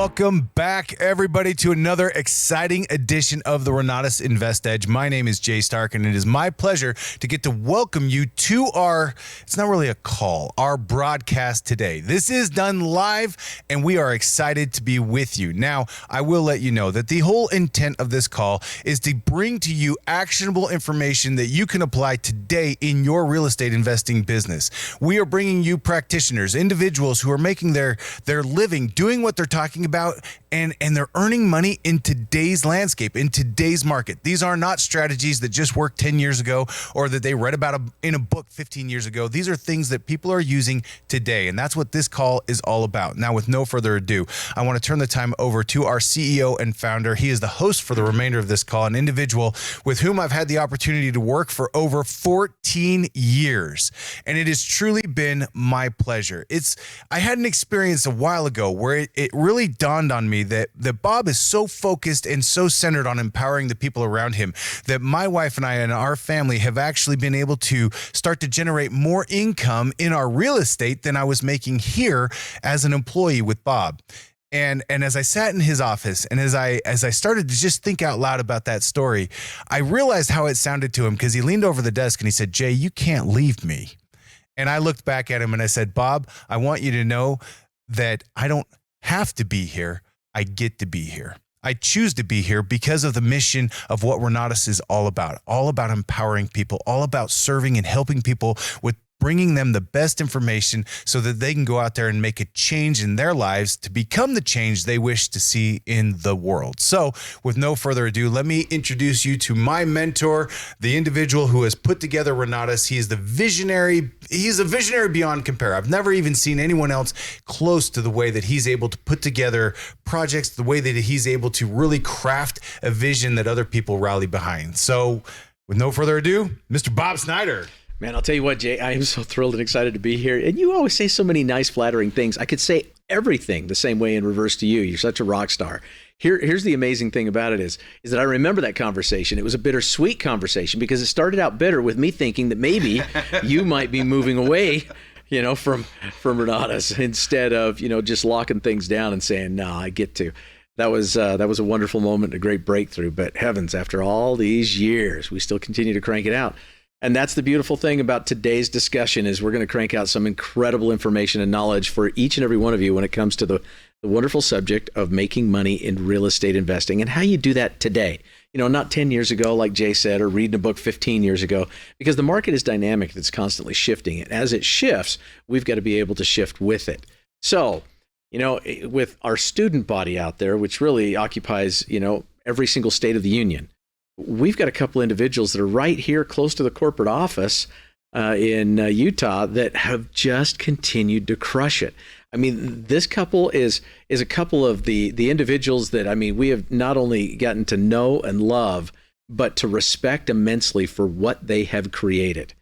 Welcome back, everybody, to another exciting edition of the Renatus InvestEdge. My name is Jay Stark, and it is my pleasure to get to welcome you to it's not really a call, our broadcast today. This is done live, and we are excited to be with you. Now, I will let you know that the whole intent of this call is to bring to you actionable information that you can apply today in your real estate investing business. We are bringing you practitioners, individuals who are making their living doing what they're talking about, and they're earning money in today's landscape, in today's market. These are not strategies that just worked 10 years ago or that they read about in a book 15 years ago. These are things that people are using today, and that's what this call is all about. Now, with no further ado, I want to turn the time over to our CEO and founder. He is the host for the remainder of this call, an individual with whom I've had the opportunity to work for over 14 years, and it has truly been my pleasure. I had an experience a while ago where it really dawned on me that Bob is so focused and so centered on empowering the people around him that my wife and I and our family have actually been able to start to generate more income in our real estate than I was making here as an employee with Bob. And as I sat in his office and as I started to just think out loud about that story, I realized how it sounded to him, because he leaned over the desk and he said, "Jay, you can't leave me." And I looked back at him and I said, "Bob, I want you to know that I don't have to be here. I get to be here. I choose to be here because of the mission of what Renatus is all about empowering people, all about serving and helping people with bringing them the best information so that they can go out there and make a change in their lives to become the change they wish to see in the world." So with no further ado, let me introduce you to my mentor, the individual who has put together Renatus. He is the visionary. He's a visionary beyond compare. I've never even seen anyone else close to the way that he's able to put together projects, the way that he's able to really craft a vision that other people rally behind. So with no further ado, Mr. Bob Snyder. Man, I'll tell you what, Jay, I am so thrilled and excited to be here. And you always say so many nice, flattering things. I could say everything the same way in reverse to you. You're such a rock star. Here's the amazing thing about it is that I remember that conversation. It was a bittersweet conversation because it started out bitter with me thinking that maybe you might be moving away, from Renatus instead of, just locking things down and saying, "No, I get to." That was a wonderful moment, a great breakthrough. But heavens, after all these years, we still continue to crank it out. And that's the beautiful thing about today's discussion is we're going to crank out some incredible information and knowledge for each and every one of you when it comes to the wonderful subject of making money in real estate investing and how you do that today. Not 10 years ago, like Jay said, or reading a book 15 years ago, because the market is dynamic. It's constantly shifting. And as it shifts, we've got to be able to shift with it. So, with our student body out there, which really occupies, every single state of the union, we've got a couple individuals that are right here close to the corporate office in Utah that have just continued to crush it. I mean, this couple is a couple of the individuals that, we have not only gotten to know and love, but to respect immensely for what they have created.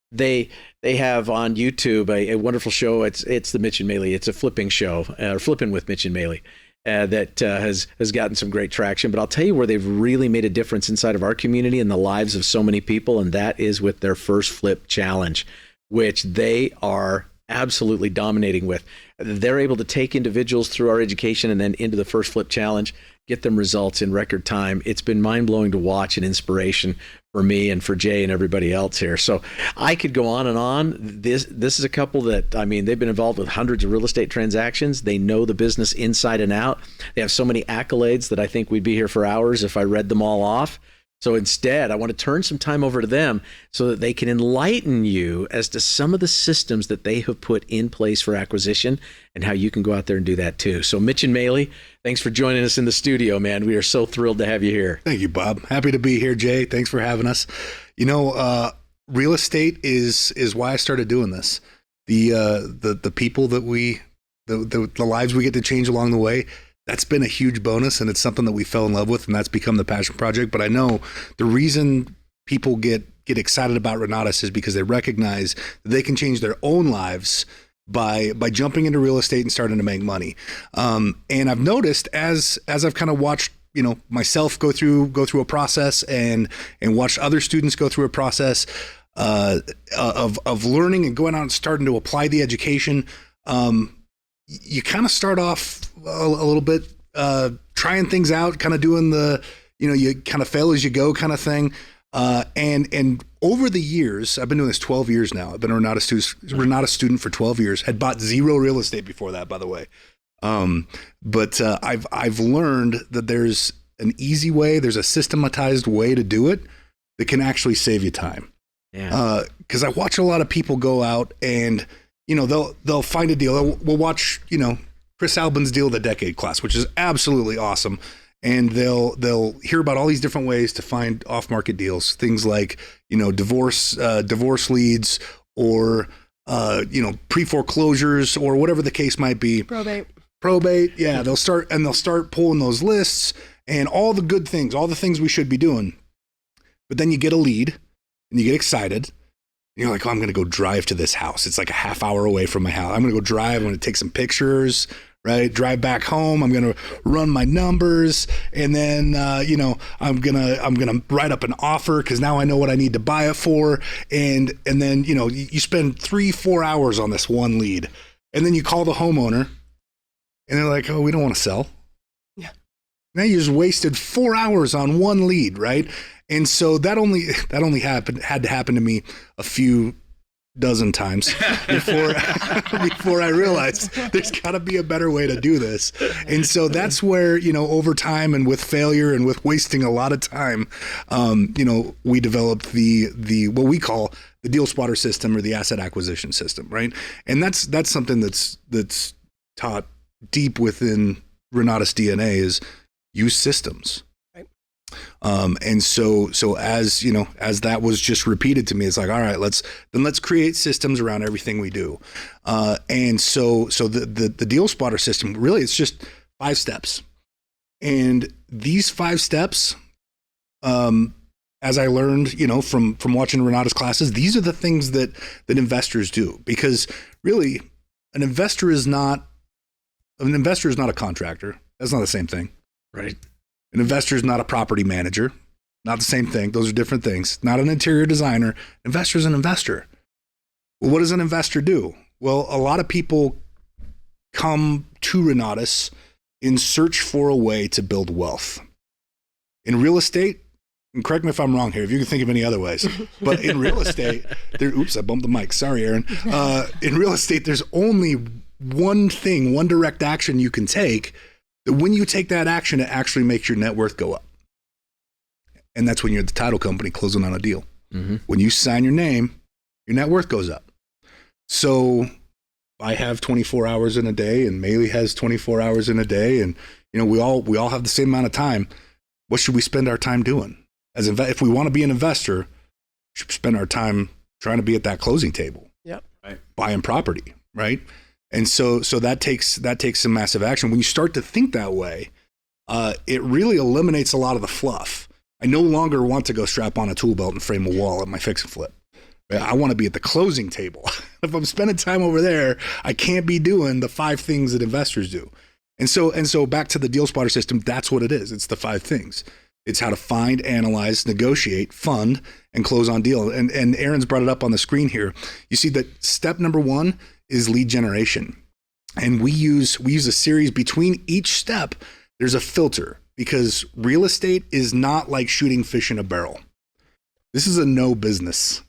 They have on YouTube a wonderful show. It's the Mitch and Maeli. It's a flipping show, Flipping with Mitch and Maeli. That has gotten some great traction. But I'll tell you where they've really made a difference inside of our community and the lives of so many people, and that is with their First Flip Challenge, which they are absolutely dominating with. They're able to take individuals through our education and then into the First Flip Challenge, get them results in record time. It's been mind-blowing to watch and inspiration for me and for Jay and everybody else here. So I could go on and on. This is a couple that, they've been involved with hundreds of real estate transactions. They know the business inside and out. They have so many accolades that I think we'd be here for hours if I read them all off. So instead, I want to turn some time over to them so that they can enlighten you as to some of the systems that they have put in place for acquisition and how you can go out there and do that too. So Mitch and Maeli, thanks for joining us in the studio, man. We are so thrilled to have you here. Thank you, Bob. Happy to be here, Jay. Thanks for having us. Real estate is why I started doing this. The people that the lives we get to change along the way, that's been a huge bonus, and it's something that we fell in love with, and that's become the passion project. But I know the reason people get excited about Renatus is because they recognize that they can change their own lives by jumping into real estate and starting to make money. And I've noticed as I've kind of watched, myself go through a process and watched other students go through a process of learning and going out and starting to apply the education. You kind of start off a little bit, trying things out, kind of doing the, you kind of fail as you go kind of thing. And over the years, I've been doing this 12 years now. I've been a Renatus student for 12 years. Had bought zero real estate before that, by the way. But I've learned that there's an easy way, there's a systematized way to do it that can actually save you time. Yeah. Because I watch a lot of people go out and, they'll find a deal. We'll watch, Chris Albin's Deal of the Decade class, which is absolutely awesome. And they'll hear about all these different ways to find off-market deals, things like, divorce leads, or, pre-foreclosures, or whatever the case might be. Probate. Yeah. They'll start pulling those lists and all the good things, all the things we should be doing. But then you get a lead and you get excited. And you're like, oh, I'm going to go drive to this house. It's like a half hour away from my house. I'm going to go drive. I'm going to take some pictures, right? Drive back home. I'm going to run my numbers. And then, I'm going to write up an offer because now I know what I need to buy it for. And then, you spend 3-4 hours on this one lead. And then you call the homeowner and they're like, oh, we don't want to sell. Yeah. Now you just wasted 4 hours on one lead, right? And so that only had to happen to me a few dozen times before I realized there's got to be a better way to do this. And so that's where, over time and with failure and with wasting a lot of time, we developed the what we call the deal spotter system or the asset acquisition system, right? And that's something that's taught deep within Renatus DNA is use systems. And so as as that was just repeated to me, it's like, all right, let's create systems around everything we do. And so the deal spotter system, really, it's just 5 steps. And these 5 steps, as I learned, from watching Renatus classes, these are the things that investors do, because really an investor is not a contractor. That's not the same thing. Right. An investor is not a property manager. Not the same thing. Those are different things. Not an interior designer. Investor is an investor. Well, what does an investor do? Well, a lot of people come to Renatus in search for a way to build wealth. In real estate, and correct me if I'm wrong here, if you can think of any other ways, but in real estate, oops, I bumped the mic. Sorry, Aaron. In real estate, there's only one direct action you can take. That when you take that action, it actually makes your net worth go up. And that's when you're at the title company closing on a deal. Mm-hmm. When you sign your name, your net worth goes up. So I have 24 hours in a day, and Maeli has 24 hours in a day, and we all have the same amount of time. What should we spend our time doing? If we want to be an investor, we should spend our time trying to be at that closing table. Yep. Right. Buying property, right? And so that takes some massive action. When you start to think that way, it really eliminates a lot of the fluff. I no longer want to go strap on a tool belt and frame a wall at my fix and flip. I want to be at the closing table. If I'm spending time over there, I can't be doing the 5 things that investors do. And so back to the deal spotter system, that's what it is. It's the 5 things. It's how to find, analyze, negotiate, fund, and close on deal. And Aaron's brought it up on the screen here. You see that step number 1 is lead generation. And we use a series between each step. There's a filter, because real estate is not like shooting fish in a barrel. This is a no business.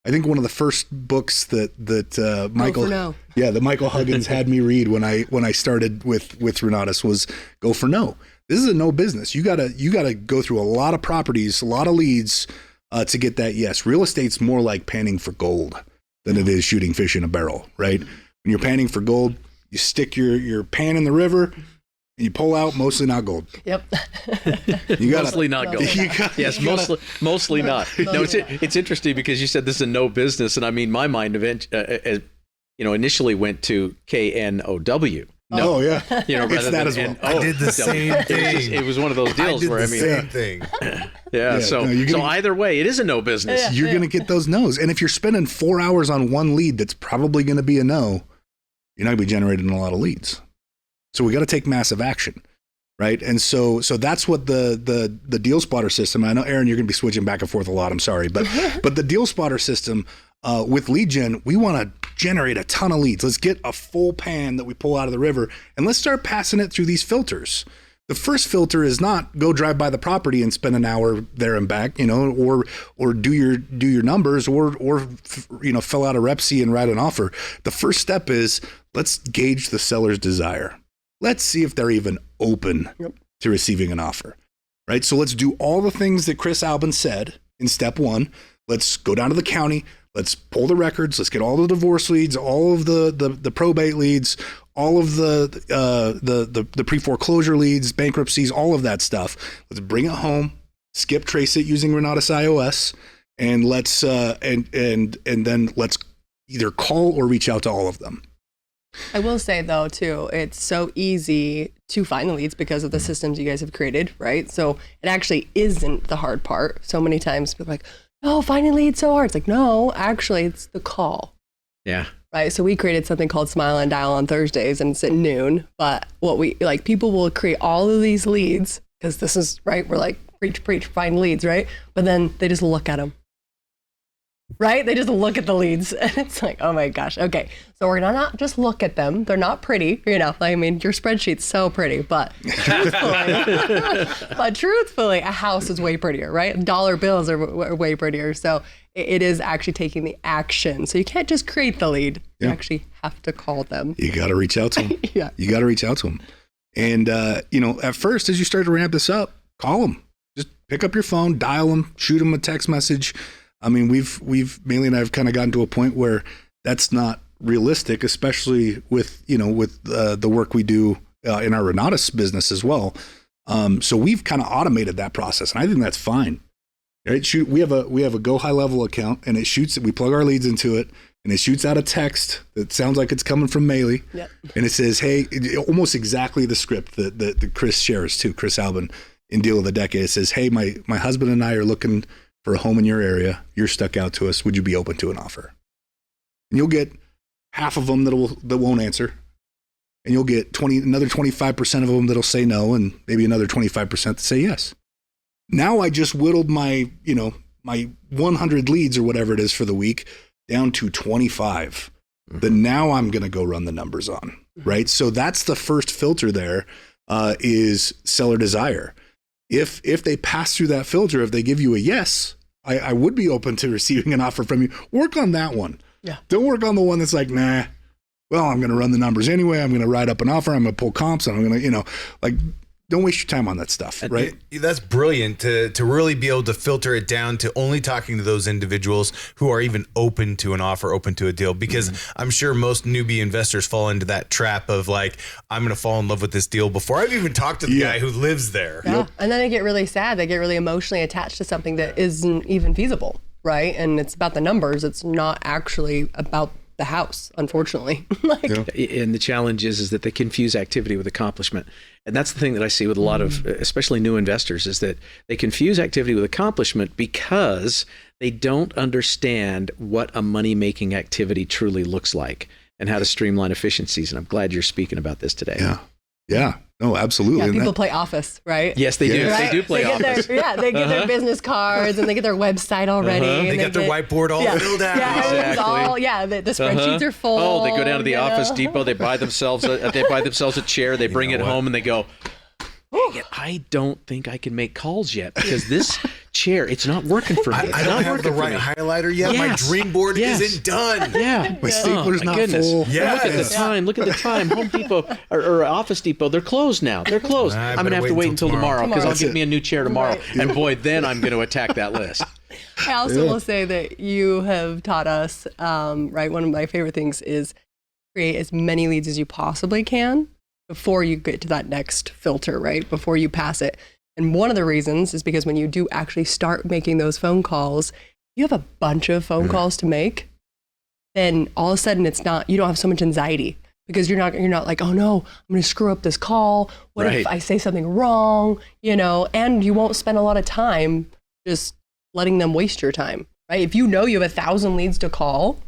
I think one of the first books that Michael Huggins had me read when I started with Renatus was Go for No. This is a no business. You gotta go through a lot of properties, a lot of leads to get that yes. Real estate's more like panning for gold than it is shooting fish in a barrel, right? When you're panning for gold, you stick your pan in the river and you pull out mostly not gold. Yep. Mostly not gold. Yes, mostly not. No, it's interesting because you said this is a no business, and I mean my mind initially went to KNOW. No. Oh yeah, rather that than as well. I did the same thing. It was one of those deals where same thing. Yeah. So either way, it is a no business. Yeah. You're gonna get those no's, and if you're spending 4 hours on one lead, that's probably gonna be a no. You're not gonna be generating a lot of leads. So we got to take massive action, right? And so that's what the deal spotter system. I know, Aaron, you're gonna be switching back and forth a lot. I'm sorry, but the deal spotter system With lead gen, we want to generate a ton of leads. Let's get a full pan that we pull out of the river and let's start passing it through these filters. The first filter is not go drive by the property and spend an hour there and back, or do your numbers or fill out a rep C and write an offer. The first step is let's gauge the seller's desire. Let's see if they're even open to receiving an offer, right? So let's do all the things that Chris Albin said in step one. Let's go down to the county. Let's pull the records. Let's get all the divorce leads, all of the probate leads, all of the pre-foreclosure leads, bankruptcies, all of that stuff. Let's bring it home, skip trace it using Renatus iOS, and let's and then let's either call or reach out to all of them. I will say though too, it's so easy to find the leads because of the systems you guys have created, right? So it actually isn't the hard part. So many times people are like, no, finding leads so hard. It's like, no, actually it's the call. Yeah. Right. So we created something called Smile and Dial on Thursdays and it's at noon. But what we like, people will create all of these leads because this is right. We're like, preach, find leads, right? But then they just look at them. Right? They just look at the leads and it's like, oh my gosh. Okay. So we're not just look at them. They're not pretty, your spreadsheet's so pretty, but truthfully, a house is way prettier, right? Dollar bills are way prettier. So it is actually taking the action. So you can't just create the lead. You actually have to call them. You got to reach out to them. Yeah. You got to reach out to them. And, at first, as you start to ramp this up, call them. Just pick up your phone, dial them, shoot them a text message. I mean, Maeli and I have kind of gotten to a point where that's not realistic, especially with the work we do in our Renatus business as well. So we've kind of automated that process, and I think that's fine. Right? We have a Go High Level account, and it shoots. We plug our leads into it, and it shoots out a text that sounds like it's coming from Maeli, and it says, "Hey," almost exactly the script that Chris shares too, Chris Albin in Deal of the Decade. It says, "Hey, my husband and I are looking for a home in your area. You're stuck out to us. Would you be open to an offer?" And you'll get half of them that won't answer, and you'll get another 25% of them that'll say no, and maybe another 25% that say yes. Now I just whittled my 100 leads or whatever it is for the week down to 25. That now I'm going to go run the numbers on, right? So that's the first filter there, is seller desire. If they pass through that filter, if they give you a yes, I would be open to receiving an offer from you. Work on that one. Yeah. Don't work on the one that's like, nah, well, I'm going to run the numbers anyway. I'm going to write up an offer. I'm going to pull comps, and I'm going to, don't waste your time on that stuff, right? That's brilliant to really be able to filter it down to only talking to those individuals who are even open to an offer, open to a deal. Because I'm sure most newbie investors fall into that trap of like, I'm going to fall in love with this deal before I've even talked to the guy who lives there. Yeah. And then they get really sad. They get really emotionally attached to something that isn't even feasible, right? And it's about the numbers. It's not actually about the house, unfortunately. And the challenge is that they confuse activity with accomplishment. And that's the thing that I see with a lot of, especially new investors, is that they confuse activity with accomplishment because they don't understand what a money-making activity truly looks like and how to streamline efficiencies. And I'm glad you're speaking about this today. Yeah. No, absolutely. Yeah, people play Office, right? Yes, they do. Right? They do play Office. They get their business cards and they get their website already. And they got their whiteboard all filled out. The spreadsheets are full. Oh, they go down to the Office Depot. They buy themselves a chair. They bring it home and they go, I don't think I can make calls yet because this chair, it's not working for me. I don't have the right highlighter yet. Yes. My dream board isn't done. Yeah. My stapler's not full. Yes. Look at the time. Home Depot or Office Depot, they're closed now. They're closed. I'm going to have to wait until tomorrow because I'll get me a new chair tomorrow. Right. And boy, then I'm going to attack that list. I also will say that you have taught us, right? One of my favorite things is create as many leads as you possibly can before you get to that next filter, right? Before you pass it. And one of the reasons is because when you do actually start making those phone calls, you have a bunch of phone calls to make, then all of a sudden you don't have so much anxiety because you're not like, oh no, I'm going to screw up this call. What if I say something wrong, and you won't spend a lot of time just letting them waste your time, right? If you know you have 1,000 leads to call,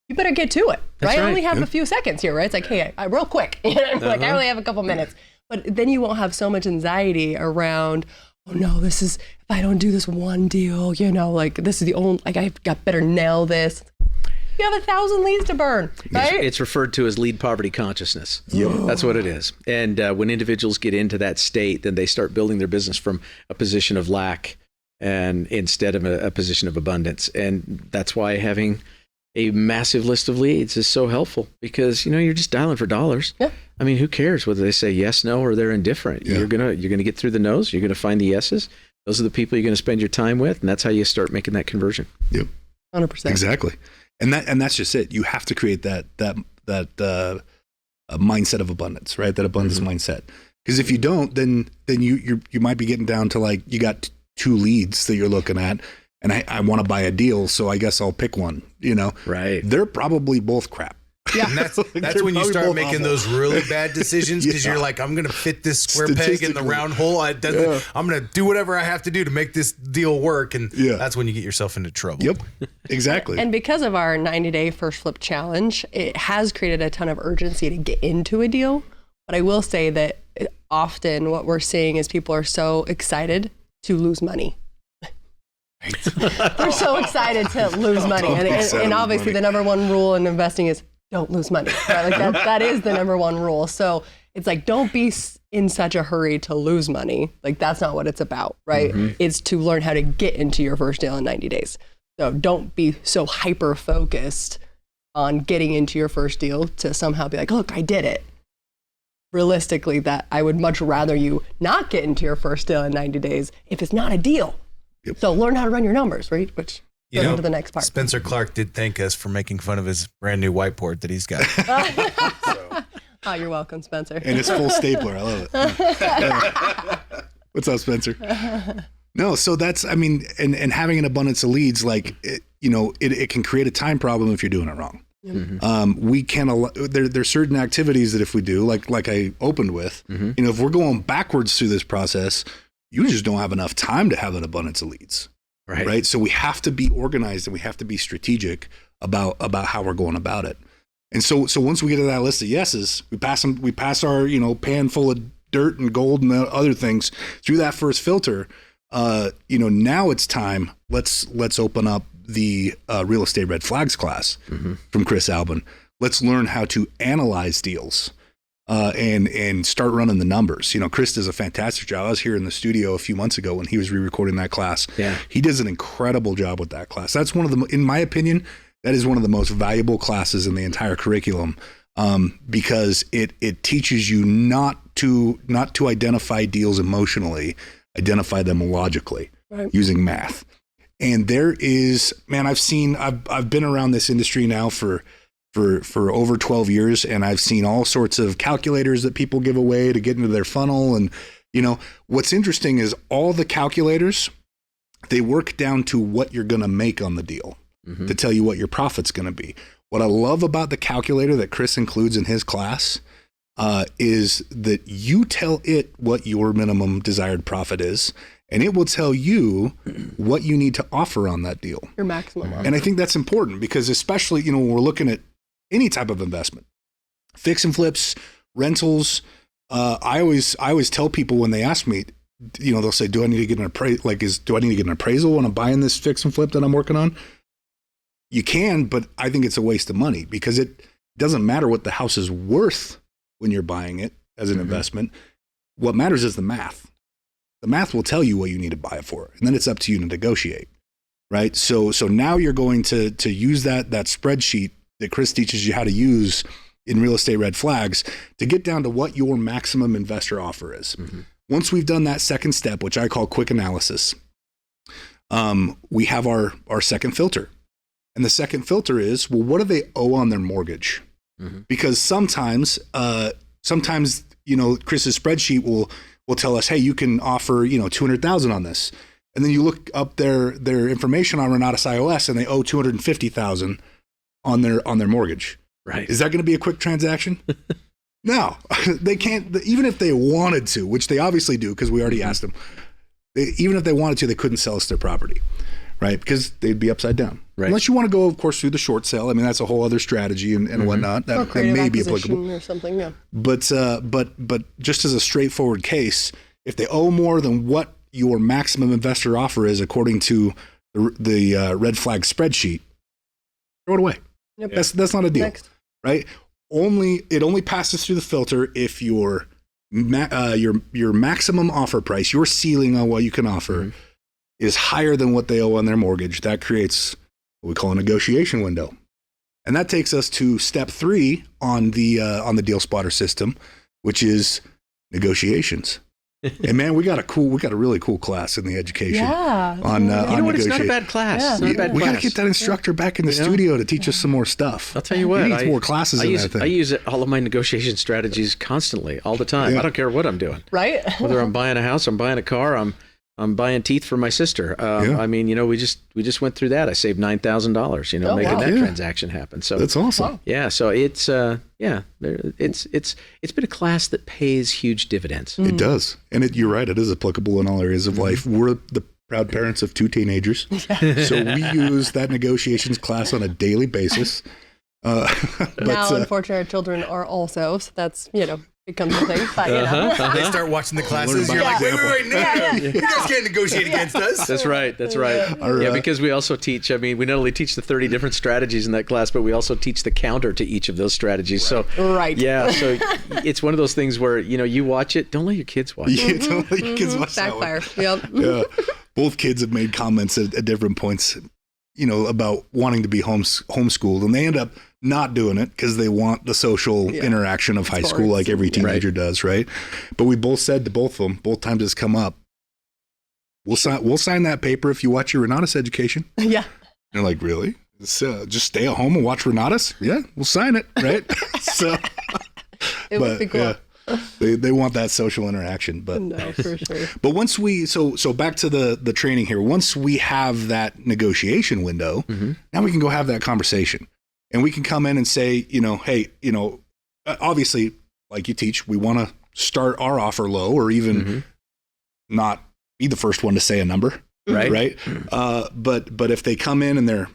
you better get to it, right? I only have a few seconds here, right? It's like, hey, real quick, like I only have a couple minutes. But then you won't have so much anxiety around, oh no, this is, if I don't do this one deal, like this is the only, like I've got better nail this. You have 1,000 leads to burn, right? It's referred to as lead poverty consciousness. Yep. That's what it is. And when individuals get into that state, then they start building their business from a position of lack and instead of a position of abundance. And that's why having a massive list of leads is so helpful, because you're just dialing for dollars. Yeah. I mean, who cares whether they say yes, no, or they're indifferent? Yeah. You're gonna get through the no's. You're gonna find the yeses. Those are the people you're gonna spend your time with, and that's how you start making that conversion. Yep. 100%. Exactly. And that's just it. You have to create that mindset of abundance, right? That abundance mindset. Because if you don't, then you might be getting down to like, you got 2 leads that you're looking at, and I want to buy a deal, so I guess I'll pick one. Right. They're probably both crap. Yeah. And that's They're when you probably start both making awful. those really bad decisions, because Yeah. you're like, I'm going to fit this square peg in the Statistically. round hole. I'm going to do whatever I have to do to make this deal work. And Yeah. that's when you get yourself into trouble. Yep. Exactly. And because of our 90-day first flip challenge, it has created a ton of urgency to get into a deal. But I will say that often what we're seeing is people are so excited to lose money. They're so excited to lose money. And obviously the number one rule in investing is don't lose money. Right? Like that is the number one rule. So it's like, don't be in such a hurry to lose money. Like that's not what it's about, right? It's to learn how to get into your first deal in 90 days. So don't be so hyper focused on getting into your first deal to somehow be like, look, I did it. Realistically, that I would much rather you not get into your first deal in 90 days if it's not a deal. Yep. So learn how to run your numbers, right? Which goes into the next part. Spencer Clark did thank us for making fun of his brand new whiteboard that he's got. Oh, you're welcome, Spencer. And it's full stapler. I love it. What's up, Spencer? No, so that's, I mean, and having an abundance of leads, like, it can create a time problem if you're doing it wrong. We can, there's certain activities that if we do, like I opened with, if we're going backwards through this process, you just don't have enough time to have an abundance of leads. Right. So we have to be organized and we have to be strategic about how we're going about it. And so once we get to that list of yeses, we pass our, pan full of dirt and gold and other things through that first filter. Now it's time. Let's open up the real estate red flags class from Chris Albin. Let's learn how to analyze deals. And start running the numbers. Chris does a fantastic job. I was here in the studio a few months ago when he was re-recording that class. Yeah. He does an incredible job with that class. That's one of the, in my opinion, that is one of the most valuable classes in the entire curriculum, because it teaches you not to identify deals emotionally, identify them logically using math. And there is, man, I've been around this industry now for over 12 years, and I've seen all sorts of calculators that people give away to get into their funnel. And, what's interesting is all the calculators, they work down to what you're going to make on the deal to tell you what your profit's going to be. What I love about the calculator that Chris includes in his class is that you tell it what your minimum desired profit is, and it will tell you what you need to offer on that deal. Your maximum. And I think that's important because especially, when we're looking at any type of investment, fix and flips, rentals. I always tell people when they ask me, they'll say, do I need to get an appraisal? Do I need to get an appraisal when I'm buying this fix and flip that I'm working on? You can, but I think it's a waste of money because it doesn't matter what the house is worth when you're buying it as an investment. What matters is the math. The math will tell you what you need to buy it for, and then it's up to you to negotiate, right? So now you're going to use that spreadsheet that Chris teaches you how to use in Real Estate Red Flags to get down to what your maximum investor offer is. Once we've done that second step, which I call quick analysis, we have our second filter. And the second filter is, well, what do they owe on their mortgage? Because sometimes, Chris's spreadsheet will tell us, hey, you can offer, $200,000 on this. And then you look up their information on Renatus iOS and they owe $250,000 on their mortgage. Right. Is that going to be a quick transaction? No, they can't. Even if they wanted to, which they obviously do, because we already asked them, even if they wanted to, they couldn't sell us their property, right? Because they'd be upside down. Right. Unless you want to go, of course, through the short sale. I mean, that's a whole other strategy and whatnot that may be applicable. Or something, yeah. But just as a straightforward case, if they owe more than what your maximum investor offer is according to the red flag spreadsheet, throw it away. Yep. That's not a deal, Next. right? It only passes through the filter if your maximum offer price, your ceiling on what you can offer, is higher than what they owe on their mortgage. That creates what we call a negotiation window. And that takes us to step 3 on the Deal Spotter system, which is negotiations. And man, we got a really cool class in the education. Yeah. On You know what? It's not a negotiate. bad class. Yeah. It's not a bad We got to class. get that instructor back in the You know? studio to teach us some more stuff. I'll tell you what. We need more classes in that thing. I use all of my negotiation strategies constantly, all the time. Yeah. I don't care what I'm doing. Right? Whether I'm buying a house, I'm buying a car, I'm buying teeth for my sister. Yeah. I mean, we just went through that. I saved $9,000, Oh, making wow. that Yeah. transaction happen. So That's awesome. yeah, so it's it's been a class that pays huge dividends. It does. And you're right. It is applicable in all areas of life. We're the proud parents of 2 teenagers. So we use that negotiations class on a daily basis. Now, unfortunately, our children are also, so that's, becomes a thing. But, They start watching the classes. Learn You're by like, wait, example. no. You guys can't negotiate against us. That's right. That's right. Our, Because we also teach. I mean, we not only teach the 30 different strategies in that class, but we also teach the counter to each of those strategies. So, Right. yeah. So it's one of those things where you watch it. Don't let your kids watch it. Yeah, don't let your kids watch that one. Backfire. Yep. Yeah. Both kids have made comments at different points, about wanting to be homeschooled, and they end up not doing it because they want the social interaction of high school, like every teenager does, right? But we both said to both of them, both times it's come up, we'll sign that paper if you watch your Renatus education. Yeah. And they're like, really? Just stay at home and watch Renatus? Yeah, we'll sign it, right? So, It would be cool. yeah, they want that social interaction, but No, for sure. but once we so back to the training here. Once we have that negotiation window, now we can go have that conversation, and we can come in and say, hey, obviously, like you teach, we want to start our offer low, or even not be the first one to say a number, right? But if they come in and they're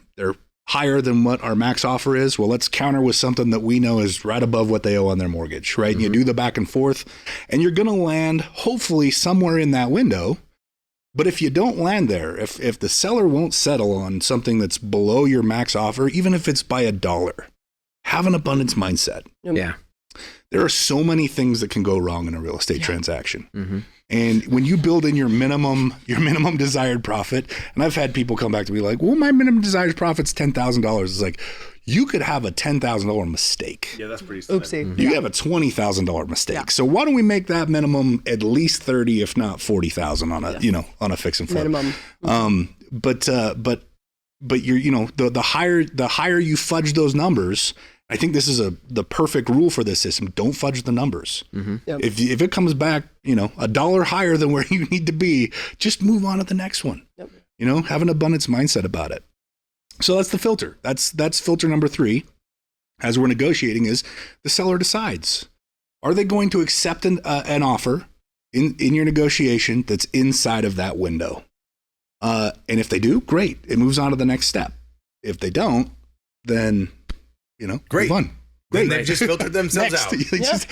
higher than what our max offer is, well, let's counter with something that we know is right above what they owe on their mortgage, right? And you do the back and forth, and you're going to land hopefully somewhere in that window. But if you don't land there, if the seller won't settle on something that's below your max offer, even if it's by $1, have an abundance mindset. Yeah. There are so many things that can go wrong in a real estate transaction. And when you build in your minimum desired profit, and I've had people come back to me like, well, my minimum desired profit's $10,000. It's like, you could have a $10,000 mistake. Yeah, that's pretty Oopsie. You could have a $20,000 mistake. Yeah. So why don't we make that minimum at least 30, if not 40,000 on a, on a fix and flip. Minimum. But you're, the higher you fudge those numbers, I think this is the perfect rule for this system. Don't fudge the numbers. Yep. If it comes back, $1 higher than where you need to be, just move on to the next one. Yep. Have an abundance mindset about it. So that's the filter. That's filter number 3. As we're negotiating, is the seller decides, are they going to accept an offer in your negotiation that's inside of that window? And if they do, great. It moves on to the next step. If they don't, then Great. move on. Great. They've just filtered themselves out.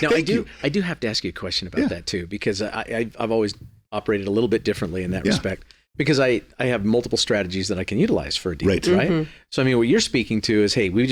Now, I do have to ask you a question about that too, because I've always operated a little bit differently in that respect, because I have multiple strategies that I can utilize for a deal, right? So I mean, what you're speaking to is, hey, we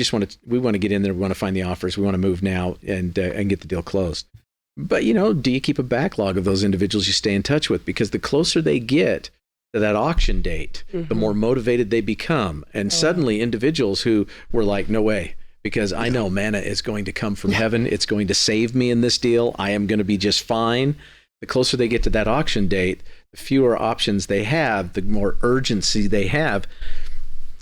want to get in there, we want to find the offers, we want to move now and get the deal closed. But do you keep a backlog of those individuals you stay in touch with? Because the closer they get to that auction date, the more motivated they become, and suddenly individuals who were like, no way. Because I know manna is going to come from heaven. It's going to save me in this deal. I am going to be just fine. The closer they get to that auction date, the fewer options they have, the more urgency they have. Do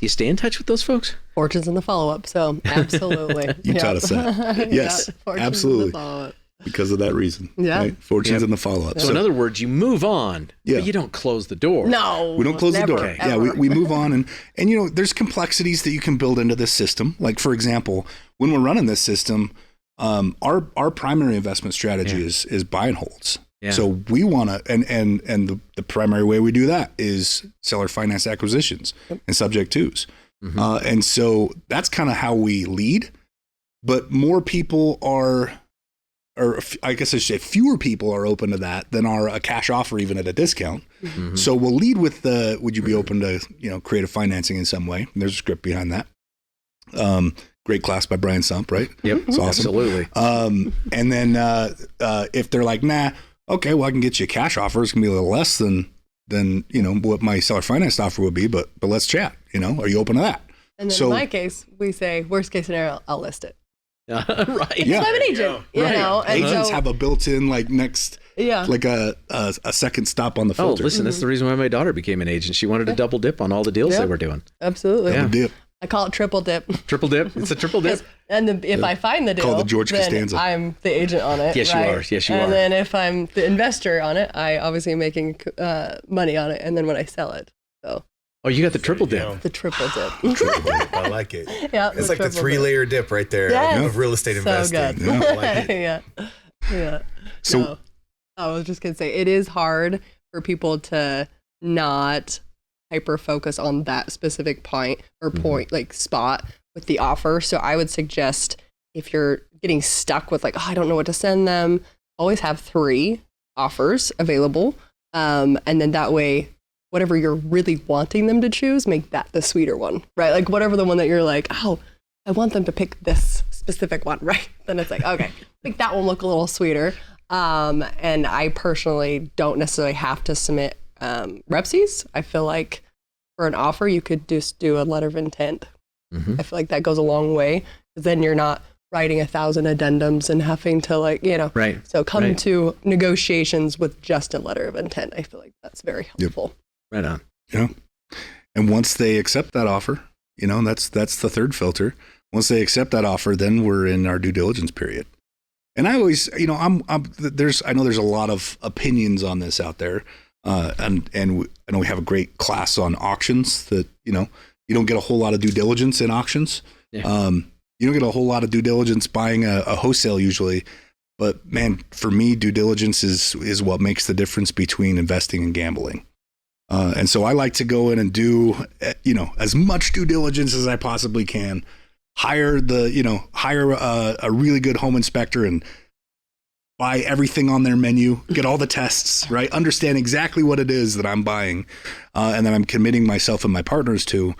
you stay in touch with those folks? Fortunes in the follow-up. So absolutely. You taught us that. Yes, Fortunes absolutely. In the follow-up. Because of that reason. Yeah. Right? Fortunes in the follow-up. So in other words, you move on, but you don't close the door. No. We don't close never, the door. ever. Yeah, we move on. And there's complexities that you can build into this system. Like, for example, when we're running this system, our primary investment strategy is buy and holds. Yeah. So we want to, and the primary way we do that is seller finance acquisitions and subject twos. And so that's kind of how we lead. But more people are, or I guess I should say fewer people are open to that than are a cash offer, even at a discount. Mm-hmm. So we'll lead with the, would you be open to, creative financing in some way? And there's a script behind that. Great class by Brian Sump, right? Yep. It's awesome. Absolutely. And then if they're like, nah, okay, well, I can get you a cash offer. It's gonna be a little less than what my seller finance offer would be, but let's chat. Are you open to that? And then in my case, we say, worst case scenario, I'll list it. Right. Yeah. I'm an agent, and agents so, have a built-in like a second stop on the filter. Oh, listen, that's the reason why my daughter became an agent. She wanted to double dip on all the deals they were doing. Absolutely. Double dip. I call it triple dip. Triple dip. It's a triple dip. And if I find the deal, call the George then Costanza. I'm the agent on it. Yes, right? you are. Yes, you are. And then if I'm the investor on it, I obviously am making money on it. And then when I sell it, so. Oh, you got the triple dip. The triple dip. Triple dip. I like it. Yeah, it's like the 3-layer dip right there of real estate investing. Good. Yeah, I like it. Yeah. So I was just going to say, it is hard for people to not hyper focus on that specific point or like spot with the offer. So I would suggest, if you're getting stuck with I don't know what to send them, always have 3 offers available. And then that way, whatever you're really wanting them to choose, make that the sweeter one, right? Like whatever the one that you're like, oh, I want them to pick this specific one, right? Then it's like, okay, make that one look a little sweeter. And I personally don't necessarily have to submit repsies. I feel like for an offer, you could just do a letter of intent. Mm-hmm. I feel like that goes a long way, because then you're not writing 1,000 addendums and having to Right. So come to negotiations with just a letter of intent. I feel like that's very helpful. Yep. Right on. Yeah. And once they accept that offer, that's the third filter. Once they accept that offer, then we're in our due diligence period. And I always, I know there's a lot of opinions on this out there. And I know we have a great class on auctions that, you don't get a whole lot of due diligence in auctions. Yeah. You don't get a whole lot of due diligence buying a wholesale usually. But man, for me, due diligence is what makes the difference between investing and gambling. And so I like to go in and do, as much due diligence as I possibly can. Hire a really good home inspector and buy everything on their menu, get all the tests, right? Understand exactly what it is that I'm buying, and that I'm committing myself and my partners to,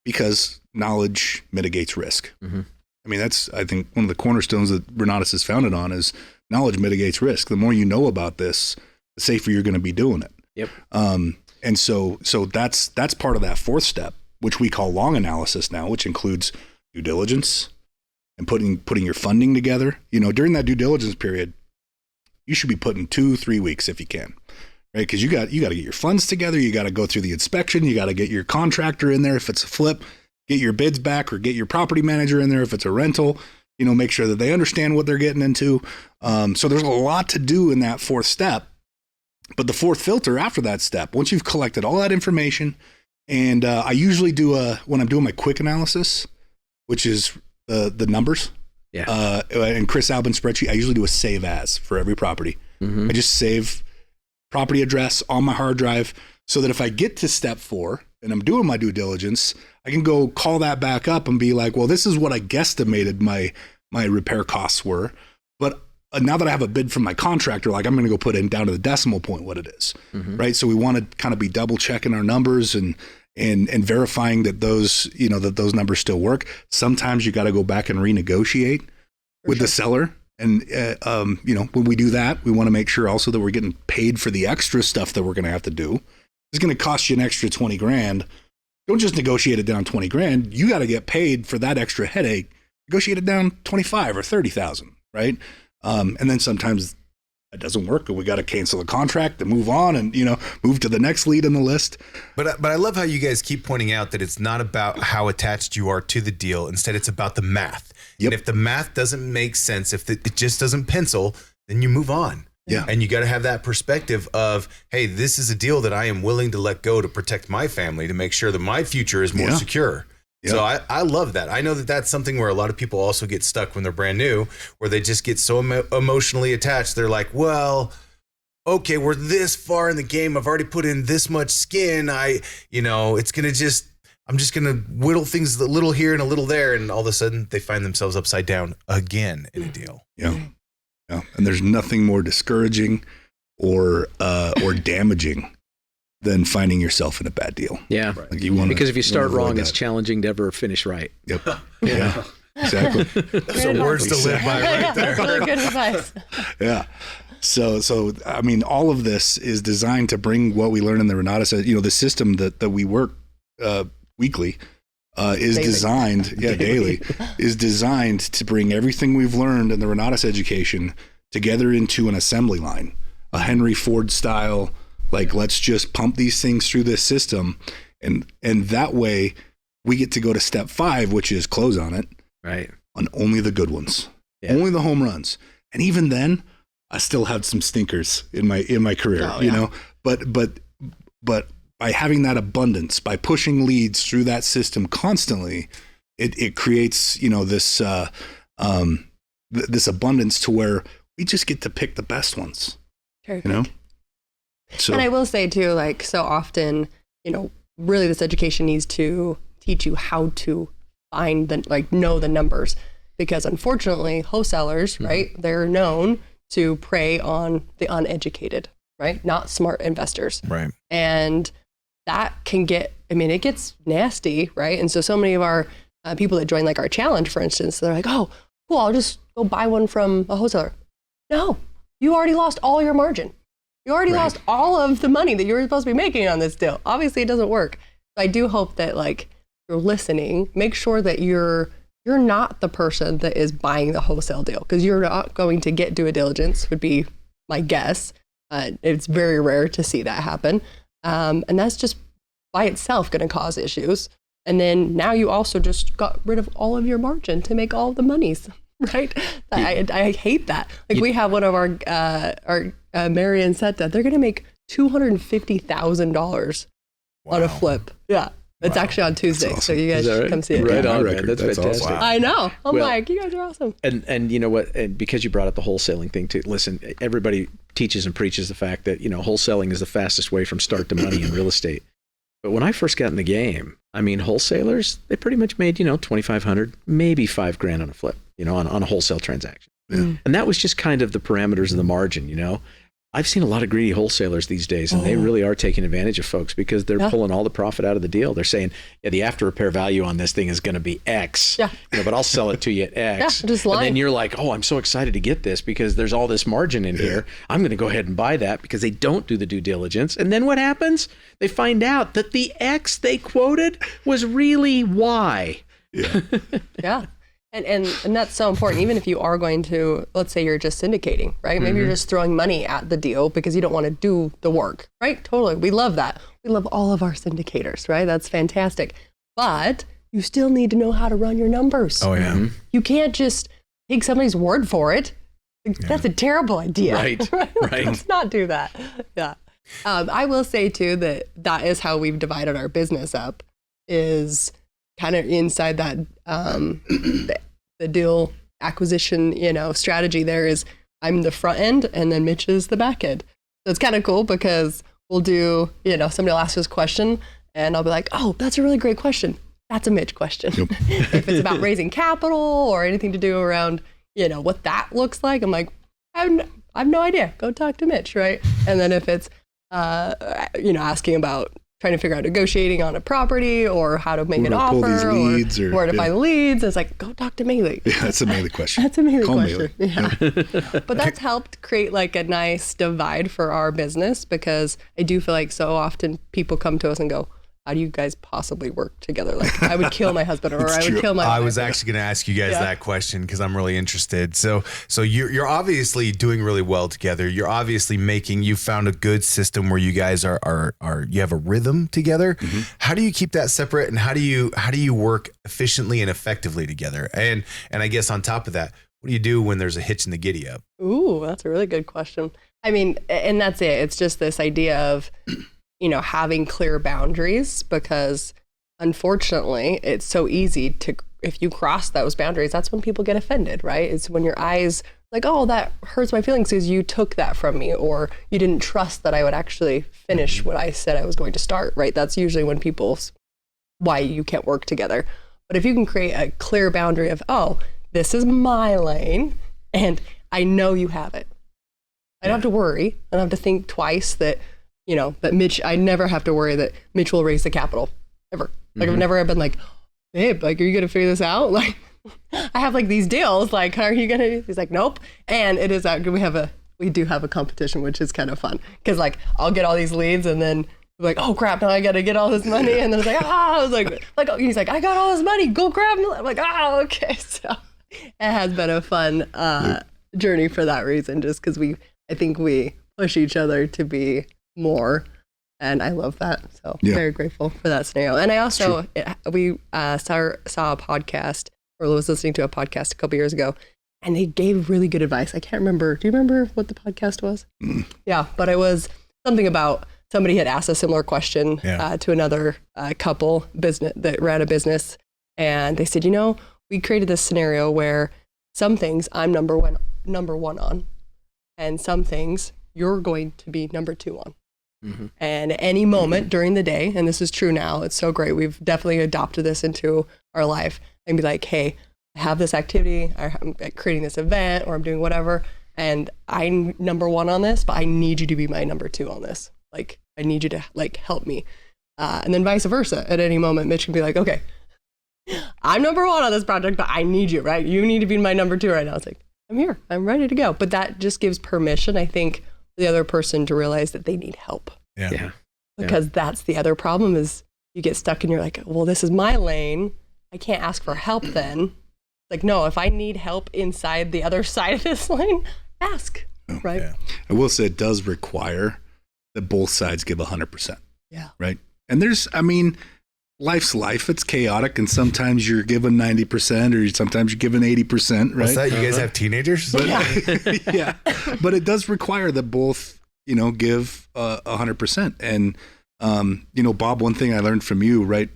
because knowledge mitigates risk. Mm-hmm. I mean, that's, I think, one of the cornerstones that Renatus is founded on is knowledge mitigates risk. The more you know about this, the safer you're going to be doing it. Yep. And so that's part of that 4th step, which we call long analysis now, which includes due diligence and putting your funding together. During that due diligence period, you should be putting 2-3 weeks if you can, right? Because you got to get your funds together. You got to go through the inspection. You got to get your contractor in there if it's a flip, get your bids back, or get your property manager in there if it's a rental. Make sure that they understand what they're getting into. So there's a lot to do in that 4th step. But the 4th filter after that step, once you've collected all that information, and I usually do when I'm doing my quick analysis, which is the numbers. Yeah. And Chris Albin's spreadsheet, I usually do a save as for every property. Mm-hmm. I just save property address on my hard drive so that if I get to step 4 and I'm doing my due diligence, I can go call that back up and be like, well, this is what I guesstimated my repair costs were. But now that I have a bid from my contractor, I'm going to go put in down to the decimal point what it is, right? So we want to kind of be double checking our numbers and verifying that those numbers still work. Sometimes you got to go back and renegotiate with the seller. And, when we do that, we want to make sure also that we're getting paid for the extra stuff that we're going to have to do. It's going to cost you an extra $20,000. Don't just negotiate it down $20,000. You got to get paid for that extra headache. Negotiate it down $25,000 or $30,000, right? And then sometimes it doesn't work, and we got to cancel the contract and move on and, move to the next lead in the list. But I love how you guys keep pointing out that it's not about how attached you are to the deal. Instead, it's about the math. Yep. And if the math doesn't make sense, if it just doesn't pencil, then you move on. Yeah. And you got to have that perspective of, hey, this is a deal that I am willing to let go to protect my family, to make sure that my future is more secure. Yep. So I love that. I know that that's something where a lot of people also get stuck when they're brand new, where they just get so emotionally attached. They're like, well, okay, we're this far in the game. I've already put in this much skin. It's going to I'm just going to whittle things a little here and a little there. And all of a sudden they find themselves upside down again in a deal. Yeah. No. And there's nothing more discouraging or damaging than finding yourself in a bad deal. Yeah. Like you want because if you start wrong, it's challenging to ever finish right. Yep. Yeah. Exactly. So words to live by right there. That's really good advice. Yeah. So I mean, all of this is designed to bring what we learn in the Renatus, the system that we work weekly is Daily. designed, daily, is designed to bring everything we've learned in the Renatus education together into an assembly line, a Henry Ford style, like let's just pump these things through this system. And that way we get to go to step 5, which is close on it. Right. On only the good ones, Yeah. only the home runs. And even then, I still had some stinkers in my career, Oh, yeah. but by having that abundance, by pushing leads through that system constantly, it creates, this abundance to where we just get to pick the best ones, Perfect. So And I will say too, like so often, really this education needs to teach you how to know the numbers, because unfortunately wholesalers, right, they're known to prey on the uneducated, right? Not smart investors. Right. And that can it gets nasty, right? And so many of our people that join like our challenge, for instance, they're like, oh, cool, I'll just go buy one from a wholesaler. No, you already lost all your margin. You already lost all of the money that you were supposed to be making on this deal. Obviously, it doesn't work. So I do hope that like you're listening, make sure that you're not the person that is buying the wholesale deal, because you're not going to get due diligence, would be my guess. It's very rare to see that happen. And that's just by itself going to cause issues. And then now you also just got rid of all of your margin to make all the monies, right? I hate that. Like we have one of our Mary and Seta, they're going to make $250,000 on a flip. Yeah. It's actually on Tuesday, awesome. so you guys should come see it. Right on, record. man. That's fantastic. awesome. I know. I'm Well- like, you guys are awesome. And you know what? And because you brought up the wholesaling thing too, listen, everybody teaches and preaches the fact that, wholesaling is the fastest way from start to money in real estate. But when I first got in the game, I mean, wholesalers, they pretty much made, $2,500, maybe $5,000 on a flip, on a wholesale transaction. Yeah. And that was just kind of the parameters of the margin, I've seen a lot of greedy wholesalers these days, and they really are taking advantage of folks because they're pulling all the profit out of the deal. They're saying, the after repair value on this thing is going to be X, but I'll sell it to you at X. Yeah, just and lying. then you're like, oh, I'm so excited to get this because there's all this margin in here. I'm going to go ahead and buy that because they don't do the due diligence. And then what happens? They find out that the X they quoted was really Y. Yeah. And that's so important. Even if you are going to, let's say you're just syndicating, right? Maybe you're just throwing money at the deal because you don't want to do the work, right? Totally. We love that. We love all of our syndicators, right? That's fantastic. But you still need to know how to run your numbers. Oh, yeah. You can't just take somebody's word for it. That's a terrible idea. Right. Let's not do that. Yeah. I will say too that is how we've divided our business up, is kind of inside that the deal acquisition, strategy. There is I'm the front end and then Mitch is the back end. So it's kind of cool because we'll do, somebody will ask us a question and I'll be like, oh, that's a really great question. That's a Mitch question. Yep. If it's about raising capital or anything to do around, what that looks like, I'm like, I have no idea. Go talk to Mitch, right? And then if it's, asking about trying to figure out negotiating on a property or how to make Where an to offer pull these leads or or- where to yeah. find leads, it's like, go talk to Maeli. Yeah, that's a Maeli question. That's a Maeli Call question. Maeli. Yeah. But that's helped create like a nice divide for our business, because I do feel like so often people come to us and go, how do you guys possibly work together? Like I would kill my husband or It's I would true. kill my I wife. was actually going to ask you guys Yeah. that question because I'm really interested. So you're obviously doing really well together. You're obviously you found a good system where you guys are you have a rhythm together. Mm-hmm. How do you keep that separate, and how do you work efficiently and effectively together? And I guess on top of that, what do you do when there's a hitch in the giddy up? Ooh, that's a really good question. I mean, and that's it. It's just this idea of, having clear boundaries, because unfortunately it's so easy to, if you cross those boundaries, that's when people get offended, right? It's when your eyes like, oh, that hurts my feelings because you took that from me, or you didn't trust that I would actually finish what I said I was going to start, right? That's usually when why you can't work together. But if you can create a clear boundary of, oh, this is my lane and I know you have it. I don't have to worry. I don't have to think twice that, that Mitch, I never have to worry that Mitch will raise the capital ever. Like I've never been like, babe, like, are you going to figure this out? Like, I have like these deals. Like, are you going to? He's like, nope. And it is we do have a competition, which is kind of fun because like I'll get all these leads and then like, oh crap, now I got to get all this money. And then it's like, I was like, he's like, I got all this money. Go grab me. I'm like, okay. So it has been a fun journey for that reason, just because I think we push each other to be more. And I love that. So very grateful for that scenario. And I also, we saw a podcast, or was listening to a podcast a couple years ago, and they gave really good advice. I can't remember. Do you remember what the podcast was? Yeah, but it was something about somebody had asked a similar question to another couple that ran a business. And they said, we created this scenario where some things I'm number one on, and some things you're going to be number 2 on. Mm-hmm. And at any moment during the day, and this is true now, it's so great. We've definitely adopted this into our life and be like, hey, I have this activity, I'm creating this event, or I'm doing whatever, and I'm number 1 on this, but I need you to be my number 2 on this. Like, I need you to like help me. And then vice versa. At any moment, Mitch can be like, okay, I'm number 1 on this project, but I need you, right? You need to be my number 2 right now. It's like, I'm here, I'm ready to go. But that just gives permission, I think, the other person to realize that they need help. Yeah. Because that's the other problem is you get stuck and you're like, well, this is my lane. I can't ask for help then. Like, no, if I need help inside the other side of this lane, ask, right? Yeah. I will say it does require that both sides give 100%. Yeah. Right. And life's life. It's chaotic, and sometimes you're given 90%, or sometimes you're given 80%. Right? What's that? You guys have teenagers? But, yeah, but it does require that both, give 100%. And Bob, one thing I learned from you right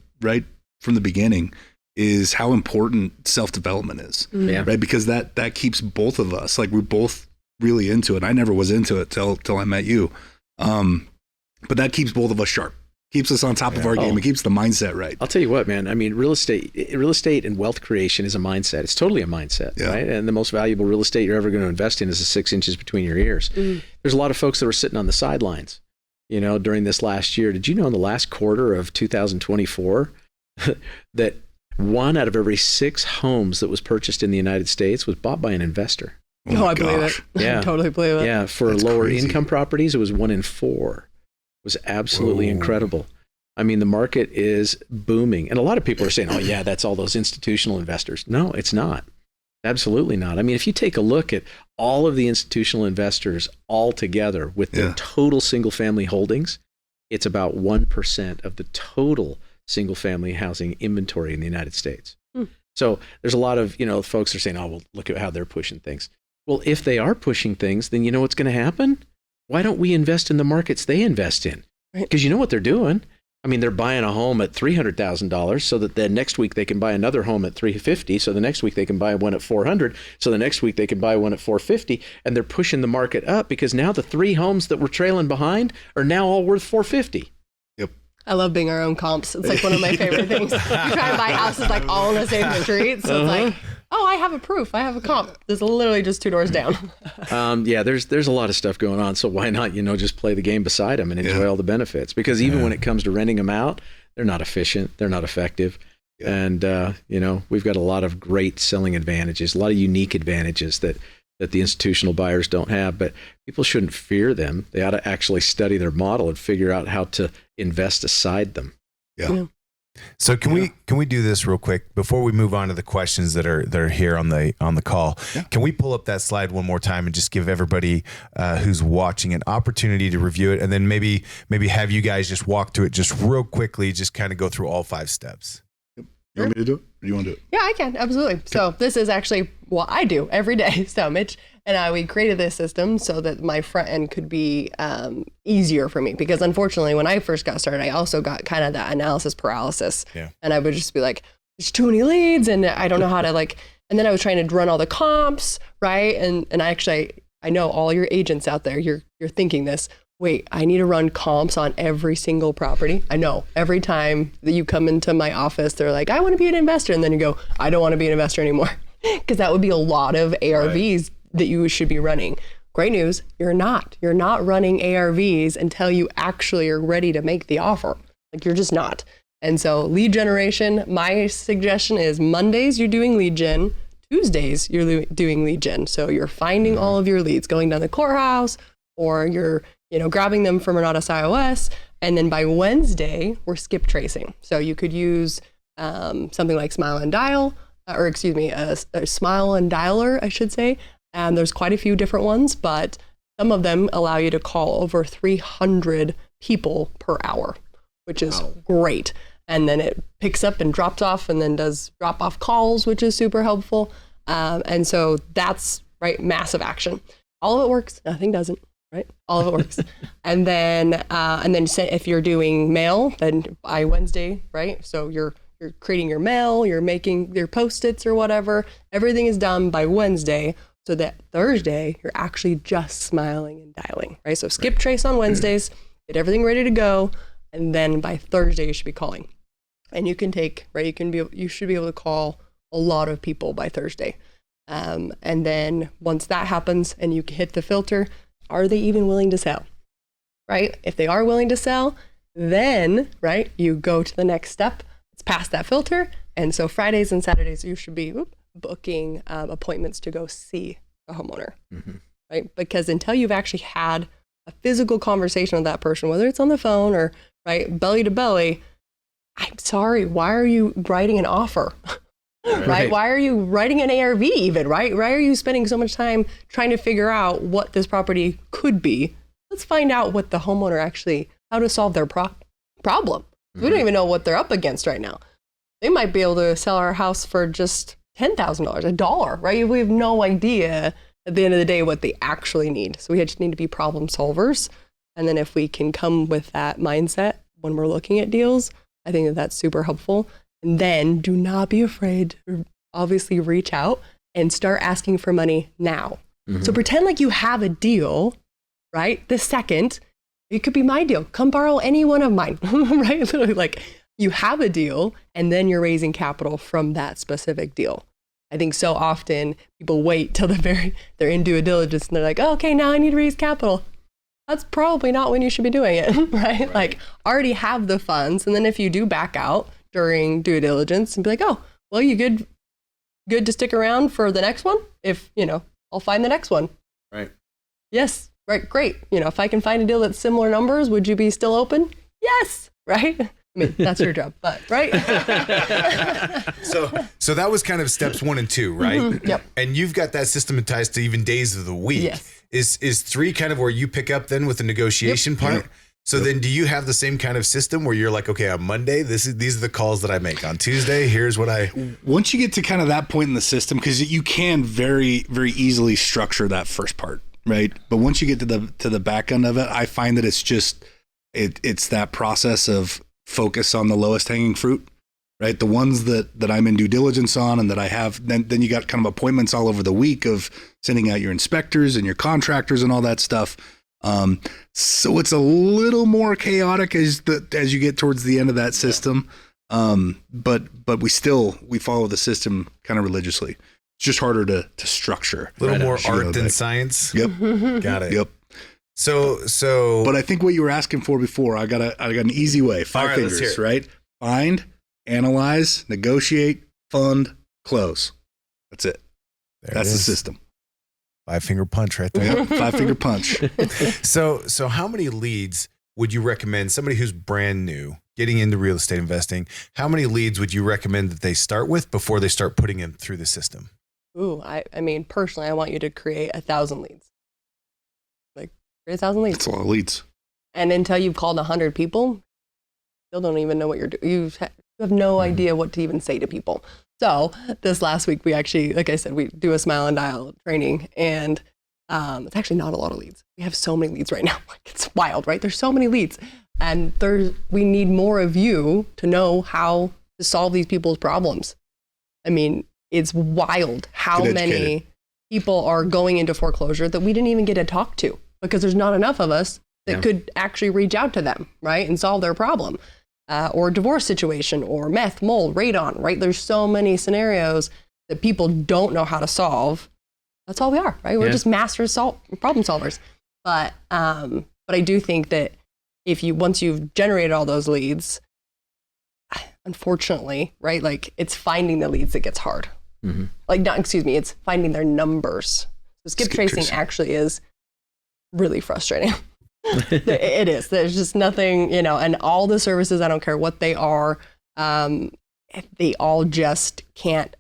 from the beginning is how important self-development is. Yeah. Right, because that keeps both of us, like, we're both really into it. I never was into it till I met you, but that keeps both of us sharp. Keeps us on top of our game. It keeps the mindset right. I'll tell you what, man. I mean, real estate and wealth creation is a mindset. It's totally a mindset, right? And the most valuable real estate you're ever going to invest in is the 6 inches between your ears. There's a lot of folks that were sitting on the sidelines, during this last year. Did you know in the last quarter of 2024 that 1 out of every 6 homes that was purchased in the United States was bought by an investor? I believe it. Yeah. I totally believe it. Yeah. For That's lower crazy. income properties, it was 1 in 4. Was absolutely incredible. I mean, the market is booming. And a lot of people are saying, oh yeah, that's all those institutional investors. No, it's not. Absolutely not. I mean, if you take a look at all of the institutional investors all together with their total single family holdings, it's about 1% of the total single family housing inventory in the United States. So there's a lot of, folks are saying, oh, well, look at how they're pushing things. Well, if they are pushing things, then you know what's going to happen? Why don't we invest in the markets they invest in? Because you know what they're doing. I mean, they're buying a home at $300,000 so that then next week they can buy another home at $350,000. So the next week they can buy one at $400,000. So the next week they can buy one at $450,000. And they're pushing the market up because now the 3 homes that were trailing behind are now all worth $450,000. Yep. I love being our own comps. It's like one of my favorite things. You try to buy houses like all in the same street. So it's like, oh, I have a proof. I have a comp. There's literally just 2 doors down. There's a lot of stuff going on. So why not, just play the game beside them and enjoy all the benefits? Because even when it comes to renting them out, they're not efficient. They're not effective. Yeah. And, we've got a lot of great selling advantages, a lot of unique advantages that the institutional buyers don't have, but people shouldn't fear them. They ought to actually study their model and figure out how to invest aside them. Yeah. So can we do this real quick before we move on to the questions that are here on the call? Yeah. Can we pull up that slide one more time and just give everybody who's watching an opportunity to review it, and then maybe have you guys just walk through it just real quickly, just kind of go through all 5 steps. You want me to do it? Or do you want to do it? Yeah, I can. Absolutely. Okay. So this is actually what I do every day. So Mitch and I, we created this system so that my front end could be easier for me. Because unfortunately, when I first got started, I also got kind of that analysis paralysis. Yeah. And I would just be like, there's too many leads and I don't know how to and then I was trying to run all the comps, right? And I know all your agents out there, you're thinking this. Wait, I need to run comps on every single property. I know every time that you come into my office, they're like, I want to be an investor. And then you go, I don't want to be an investor anymore. Because that would be a lot of ARVs that you should be running. Great news, you're not. You're not running ARVs until you actually are ready to make the offer. Like, you're just not. And so lead generation, my suggestion is Mondays you're doing lead gen, Tuesdays you're doing lead gen. So you're finding all of your leads, going down the courthouse, or you're grabbing them from Renatus iOS. And then by Wednesday, we're skip tracing. So you could use something like Smile and Dial, a Smile and Dialer, I should say. And there's quite a few different ones, but some of them allow you to call over 300 people per hour, which is great. And then it picks up and drops off and then does drop off calls, which is super helpful. And so that's massive action. All of it works, nothing doesn't, right? All of it works. and then if you're doing mail, then by Wednesday, right? So you're creating your mail, you're making your Post-its or whatever. Everything is done by Wednesday, so that Thursday you're actually just smiling and dialing, right? So skip trace on Wednesdays, get everything ready to go, and then by Thursday you should be calling. And you can take, you should be able to call a lot of people by Thursday. And then once that happens and you hit the filter, are they even willing to sell, right? If they are willing to sell, then, right, you go to the next step. It's past that filter. And so Fridays and Saturdays, you should be booking appointments to go see a homeowner, right? Because until you've actually had a physical conversation with that person, whether it's on the phone or belly to belly, I'm sorry, why are you writing an offer? Right? Why are you writing an ARV even, right? Why are you spending so much time trying to figure out what this property could be? Let's find out what the homeowner how to solve their problem. We don't even know what they're up against right now. They might be able to sell our house for just $10,000, $1, right? We have no idea at the end of the day what they actually need. So we just need to be problem solvers. And then if we can come with that mindset when we're looking at deals, I think that's super helpful. And then do not be afraid to obviously reach out and start asking for money now. So pretend like you have a deal, right? The second, it could be my deal. Come borrow any one of mine, right? Literally, like, you have a deal and then you're raising capital from that specific deal. I think so often people wait till they're in due diligence and they're like, oh, okay, now I need to raise capital. That's probably not when you should be doing it, right? Like, already have the funds. And then if you do back out during due diligence and be like, oh, well, you good to stick around for the next one? If, I'll find the next one. Right. Yes. Right. Great. If I can find a deal that's similar numbers, would you be still open? Yes. Right. I mean, that's your job, but right. So that was kind of steps 1 and 2, right? Yep. And you've got that systematized to even days of the week. Yes. Is 3 kind of where you pick up then with the negotiation part? Yep. So then do you have the same kind of system where you're like, okay, on Monday, these are the calls that I make. On Tuesday, here's what Once you get to kind of that point in the system, because you can very, very easily structure that first part, right? But once you get to the back end of it, I find that it's just, it's that process of focus on the lowest hanging fruit, right? The ones that I'm in due diligence on and that I have, then you got kind of appointments all over the week of sending out your inspectors and your contractors and all that stuff. So it's a little more chaotic as you get towards the end of that system. But we follow the system kind of religiously. It's just harder to structure. A little more art than science. Yep. Got it. Yep. So but I think what you were asking for before, I got an easy way. 5 fingers, right? Find, analyze, negotiate, fund, close. That's it. That's the system. 5-finger punch right there. Yep, 5-finger punch. So how many leads would you recommend somebody who's brand new getting into real estate investing? How many leads would you recommend that they start with before they start putting them through the system? Ooh, I mean, personally, I want you to create 1,000 leads. Like, create 1,000 leads. That's a lot of leads. And until you've called 100 people, still don't even know what you're doing. You have no idea what to even say to people. So this last week, we actually, like I said, we do a Smile and Dial training, and it's actually not a lot of leads. We have so many leads right now. It's wild, right? There's so many leads, and we need more of you to know how to solve these people's problems. I mean, it's wild how many people are going into foreclosure that we didn't even get to talk to because there's not enough of us that could actually reach out to them, right, and solve their problem. Or divorce situation, or meth, mold, radon, right? There's so many scenarios that people don't know how to solve. That's all we are, right? We're Yeah. just problem solvers. But I do think that once you've generated all those leads, unfortunately, right? Like it's finding the leads that gets hard. It's finding their numbers. So skip tracing actually is really frustrating. It is. There's just nothing, and all the services, I don't care what they are, they all just can't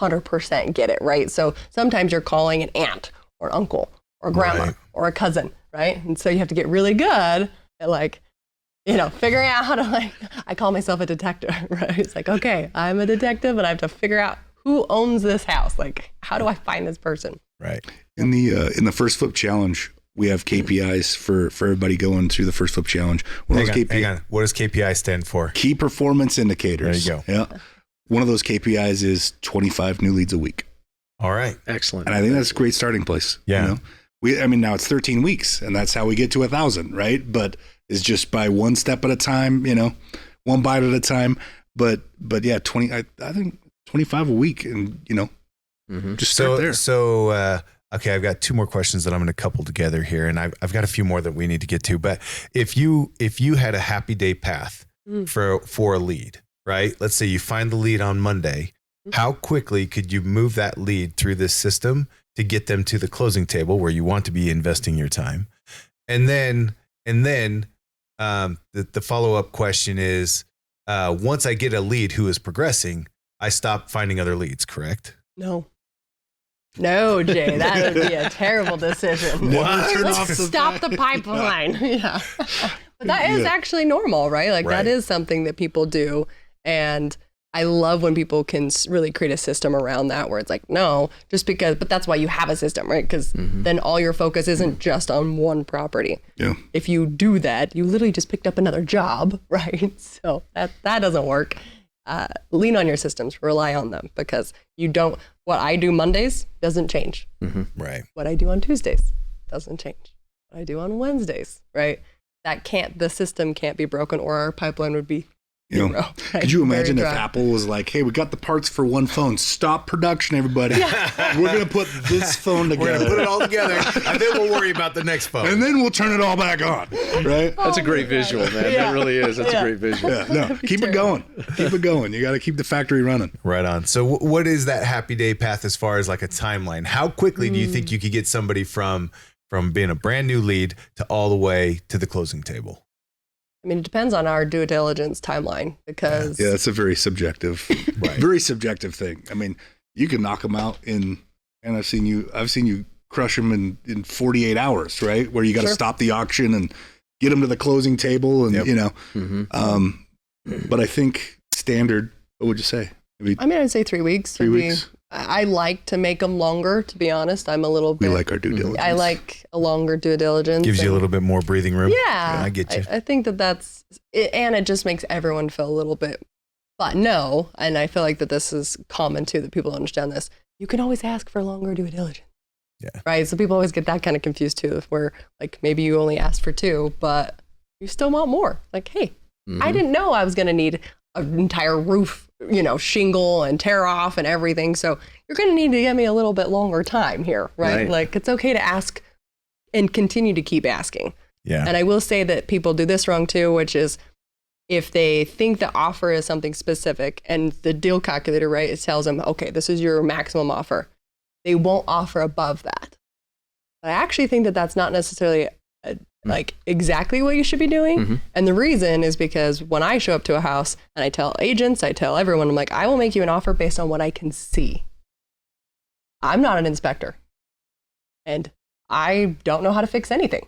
100% get it, right? So sometimes you're calling an aunt or an uncle or a grandma or a cousin, right? And so you have to get really good at figuring out how to I call myself a detective, right? It's like, okay, I'm a detective and I have to figure out who owns this house. Like, how do I find this person? Right. In the First Flip Challenge, we have KPIs for everybody going through the First Flip Challenge. Hang on. What does KPI stand for? Key Performance Indicators. There you go. Yeah. One of those KPIs is 25 new leads a week. All right. Excellent. And I think that's a great starting place. Yeah. Now it's 13 weeks and that's how we get to 1,000, right? But it's just by one step at a time, one bite at a time. But yeah, I think 25 a week and, just start there. So, okay, I've got two more questions that I'm going to couple together here, and I've got a few more that we need to get to. But if you had a happy day path for a lead, right? Let's say you find the lead on Monday. How quickly could you move that lead through this system to get them to the closing table where you want to be investing your time? And then the follow-up question is, once I get a lead who is progressing, I stop finding other leads, correct? No, Jay, that would be a terrible decision. Let's stop the pipeline. Yeah. But that is actually normal, right? Like that is something that people do. And I love when people can really create a system around that where it's like, no, but that's why you have a system, right? Because then all your focus isn't just on one property. Yeah. If you do that, you literally just picked up another job, right? So that doesn't work. Lean on your systems, rely on them, because what I do Mondays doesn't change. Right. What I do on Tuesdays doesn't change. What I do on Wednesdays, right? The system can't be broken, or our pipeline would be zero. Right? Could you imagine if Apple was like, hey, we got the parts for one phone. Stop production, everybody. Yeah. We're going to put this phone together. We're going to put it all together, and then we'll worry about the next phone. And then we'll turn it all back on, right? That's a great visual, man. Yeah. That really is. That's a great visual. Yeah, no, keep it going. Keep it going. You got to keep the factory running. Right on. So what is that happy day path as far as like a timeline? How quickly do you think you could get somebody from being a brand new lead to all the way to the closing table? I mean, it depends on our due diligence timeline, because yeah, that's a very subjective, very subjective thing. I mean, you can knock them out and I've seen you crush them in 48 hours, right? Where you got to stop the auction and get them to the closing table, and but I think standard. What would you say? I'd say 3 weeks. 3 weeks. I like to make them longer, to be honest. I'm a little bit. We like our due diligence. I like a longer due diligence. Gives you a little bit more breathing room. Yeah. I get you. I think that's it, and it just makes everyone feel a little bit. But no, and I feel like that this is common too, that people understand this. You can always ask for longer due diligence. Yeah. Right. So people always get that kind of confused too, where like maybe you only asked for 2, but you still want more. Like, hey, I didn't know I was going to need an entire roof, shingle and tear off and everything. So you're going to need to give me a little bit longer time here, right? Like it's okay to ask and continue to keep asking. Yeah. And I will say that people do this wrong too, which is if they think the offer is something specific and the deal calculator, right, it tells them, okay, this is your maximum offer. They won't offer above that. But I actually think that that's not necessarily like exactly what you should be doing. And the reason is because when I show up to a house and I tell agents, I tell everyone, I'm like, I will make you an offer based on what I can see. I'm not an inspector and I don't know how to fix anything,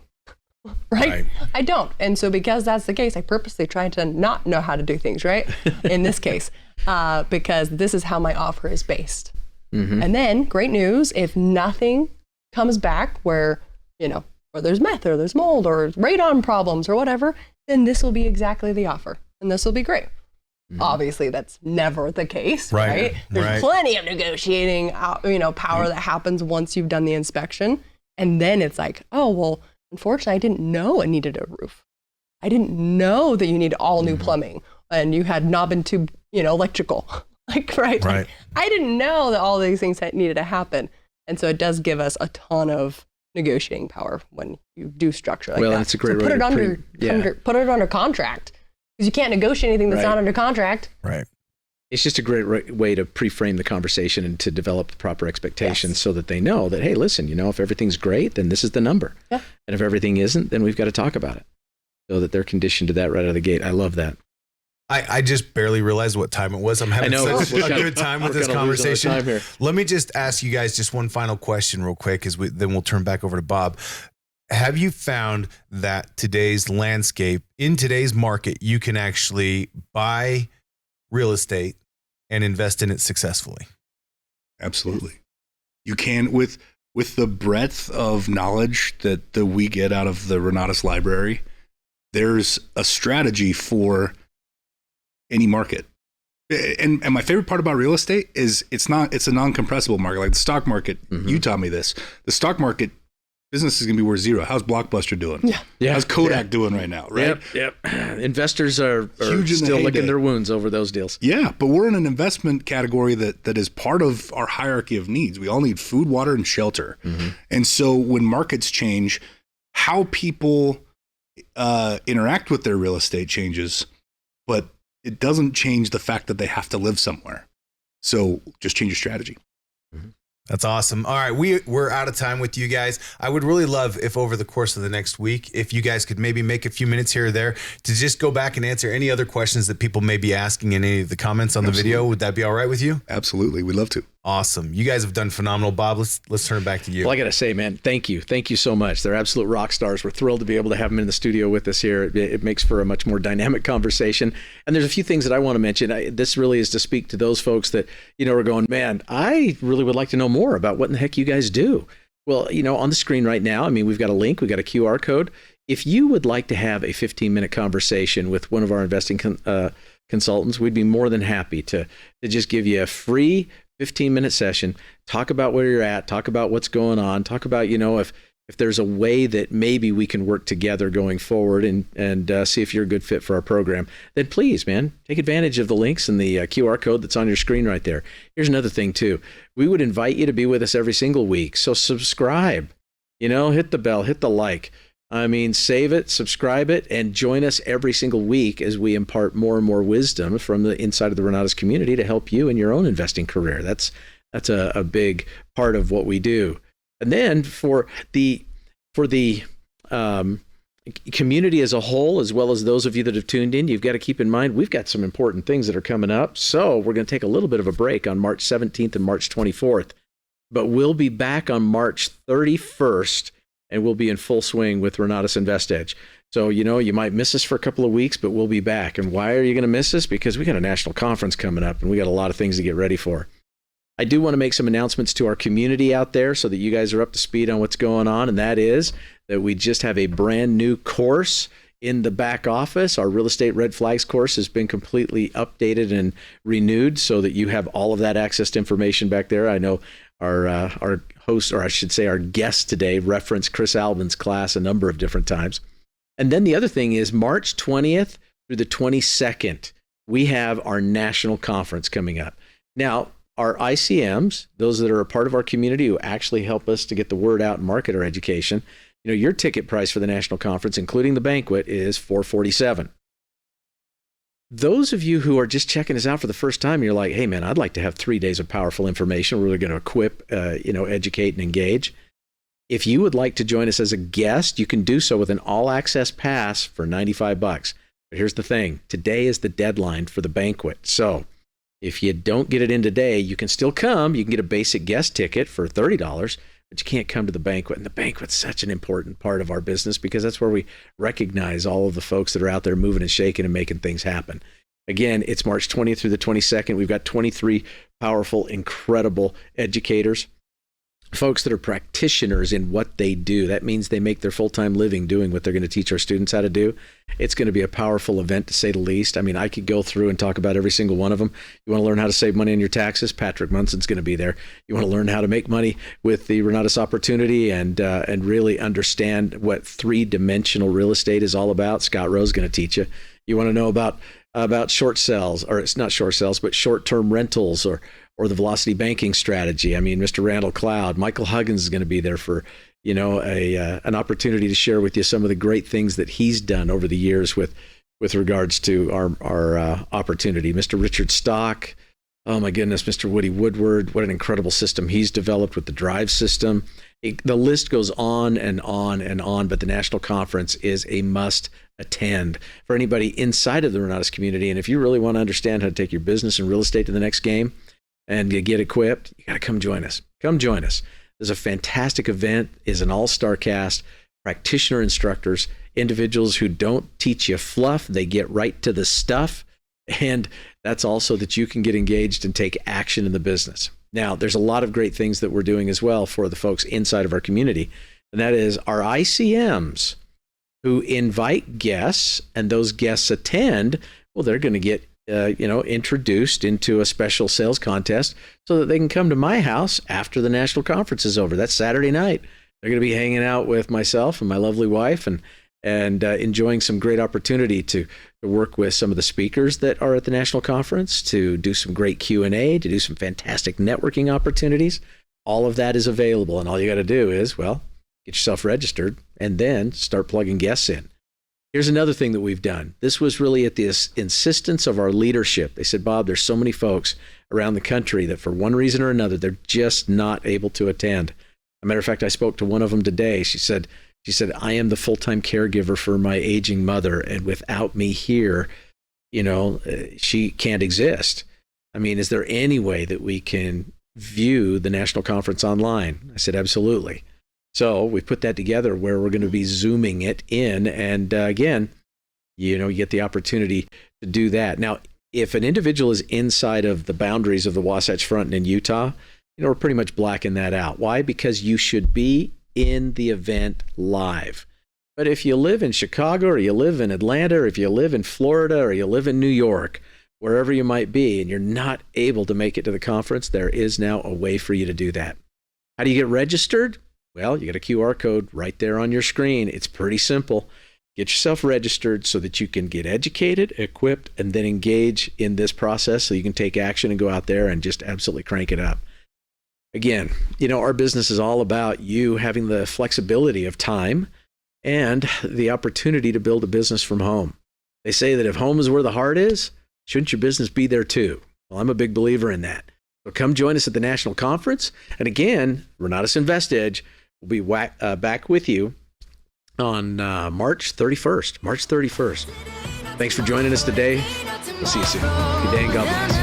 right? I don't. And so because that's the case, I purposely try to not know how to do things, right? In this case, because this is how my offer is based. And then great news, if nothing comes back where, or there's meth or there's mold or radon problems or whatever, then this will be exactly the offer and this will be great. Obviously, that's never the case, right? There's plenty of negotiating, power that happens once you've done the inspection. And then it's like, oh, well, unfortunately, I didn't know it needed a roof. I didn't know that you need all new plumbing and you had knob and tube, electrical. Like, right? Like, I didn't know that all these things needed to happen. And so it does give us a ton of negotiating power when you do structure like that. Well, that's a great so way put it to under put it under contract, because you can't negotiate anything that's Right. not under contract. Right. It's just a great way to pre-frame the conversation and to develop proper expectations Yes. so that they know that, hey, listen, if everything's great, then this is the number. Yeah. And if everything isn't, then we've got to talk about it so that they're conditioned to that right out of the gate. I love that. I just barely realized what time it was. I'm having such a good time with this conversation. Let me just ask you guys just one final question real quick, then we'll turn back over to Bob. Have you found that today's landscape, in today's market, you can actually buy real estate and invest in it successfully? Absolutely. You can, with the breadth of knowledge that we get out of the Renatus library, there's a strategy for any market. And my favorite part about real estate is it's a non-compressible market. Like the stock market, you taught me this. The stock market, business is going to be worth zero. How's Blockbuster doing? Yeah. How's Kodak doing right now? Right. Yep. Investors are still licking their wounds over those deals. Yeah, but we're in an investment category that is part of our hierarchy of needs. We all need food, water, and shelter. And so when markets change, how people interact with their real estate changes, but it doesn't change the fact that they have to live somewhere. So just change your strategy. That's awesome. All right, we're out of time with you guys. I would really love if over the course of the next week, if you guys could maybe make a few minutes here or there to just go back and answer any other questions that people may be asking in any of the comments on the video. Would that be all right with you? Absolutely. We'd love to. Awesome. You guys have done phenomenal. Bob, let's turn it back to you. Well, I got to say, man, thank you. Thank you so much. They're absolute rock stars. We're thrilled to be able to have them in the studio with us here. It makes for a much more dynamic conversation. And there's a few things that I want to mention. This really is to speak to those folks that, are going, man, I really would like to know more about what in the heck you guys do. Well, on the screen right now, we've got a link, we've got a QR code. If you would like to have a 15-minute conversation with one of our investing consultants, we'd be more than happy to just give you a free 15-minute session, talk about where you're at, talk about what's going on, talk about, if there's a way that maybe we can work together going forward and see if you're a good fit for our program, then please, man, take advantage of the links and the QR code that's on your screen right there. Here's another thing too. We would invite you to be with us every single week. So subscribe, hit the bell, hit the like. Save it, subscribe it, and join us every single week as we impart more and more wisdom from the inside of the Renatus community to help you in your own investing career. That's a big part of what we do. And then for the community as a whole, as well as those of you that have tuned in, you've got to keep in mind we've got some important things that are coming up. So we're going to take a little bit of a break on March 17th and March 24th, but we'll be back on March 31st. And we'll be in full swing with Renatus InvestEdge. So, you might miss us for a couple of weeks, but we'll be back. And why are you going to miss us? Because we got a national conference coming up and we got a lot of things to get ready for. I do want to make some announcements to our community out there so that you guys are up to speed on what's going on. And that is that we just have a brand new course in the back office. Our real estate red flags course has been completely updated and renewed so that you have all of that access to information back there. I know our host, or I should say our guest today, referenced Chris Albin's class a number of different times. And then the other thing is March 20th through the 22nd, we have our national conference coming up. Now, our ICMs, those that are a part of our community who actually help us to get the word out and market our education, your ticket price for the national conference, including the banquet, is $447. Those of you who are just checking us out for the first time, you're like, hey man, I'd like to have 3 days of powerful information. We're really going to equip, educate and engage. If you would like to join us as a guest, you can do so with an all access pass for $95. But here's the thing. Today is the deadline for the banquet. So if you don't get it in today, you can still come. You can get a basic guest ticket for $30, but you can't come to the banquet. And the banquet's such an important part of our business because that's where we recognize all of the folks that are out there moving and shaking and making things happen. Again, it's March 20th through the 22nd. We've got 23 powerful, incredible educators, folks that are practitioners in what they do. That means they make their full-time living doing what they're going to teach our students how to do. It's going to be a powerful event, to say the least. I could go through and talk about every single one of them. You want to learn how to save money on your taxes? Patrick Munson's going to be there. You want to learn how to make money with the Renatus opportunity and really understand what three-dimensional real estate is all about? Scott Rowe's going to teach you. You want to know about short sales, or it's not short sales, but short-term rentals, or the velocity banking strategy. I mean, Mr. Randall Cloud, Michael Huggins is going to be there for, an opportunity to share with you some of the great things that he's done over the years with regards to our opportunity. Mr. Richard Stock, oh my goodness, Mr. Woody Woodward, what an incredible system he's developed with the Drive system. The list goes on and on and on, but the national conference is a must attend for anybody inside of the Renatus community. And if you really want to understand how to take your business and real estate to the next game and you get equipped, you got to come join us. Come join us. There's a fantastic event, is an all-star cast, practitioner instructors, individuals who don't teach you fluff, they get right to the stuff. And that's also that you can get engaged and take action in the business. Now, there's a lot of great things that we're doing as well for the folks inside of our community. And that is our ICMs who invite guests, and those guests attend. Well, they're going to get introduced into a special sales contest so that they can come to my house after the national conference is over. That's Saturday night. They're going to be hanging out with myself and my lovely wife and enjoying some great opportunity to work with some of the speakers that are at the national conference, to do some great Q&A, to do some fantastic networking opportunities. All of that is available, and all you got to do is, get yourself registered and then start plugging guests in. Here's another thing that we've done. This was really at the insistence of our leadership. They said, Bob, there's so many folks around the country that for one reason or another, they're just not able to attend. As a matter of fact, I spoke to one of them today. She said, I am the full-time caregiver for my aging mother, and without me here, she can't exist. I mean, is there any way that we can view the national conference online? I said, absolutely. So we put that together where we're going to be Zooming it in. And again, you get the opportunity to do that. Now, if an individual is inside of the boundaries of the Wasatch Front and in Utah, we're pretty much blacking that out. Why? Because you should be in the event live. But if you live in Chicago, or you live in Atlanta, or if you live in Florida, or you live in New York, wherever you might be, and you're not able to make it to the conference, there is now a way for you to do that. How do you get registered? Well, you got a QR code right there on your screen. It's pretty simple. Get yourself registered so that you can get educated, equipped, and then engage in this process so you can take action and go out there and just absolutely crank it up. Again, our business is all about you having the flexibility of time and the opportunity to build a business from home. They say that if home is where the heart is, shouldn't your business be there too? Well, I'm a big believer in that. So come join us at the national conference. And again, Renatus InvestEdge will be back with you on March 31st. March 31st. Thanks for joining us today. We'll see you soon. Good day and God bless.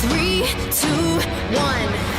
Three, two, one.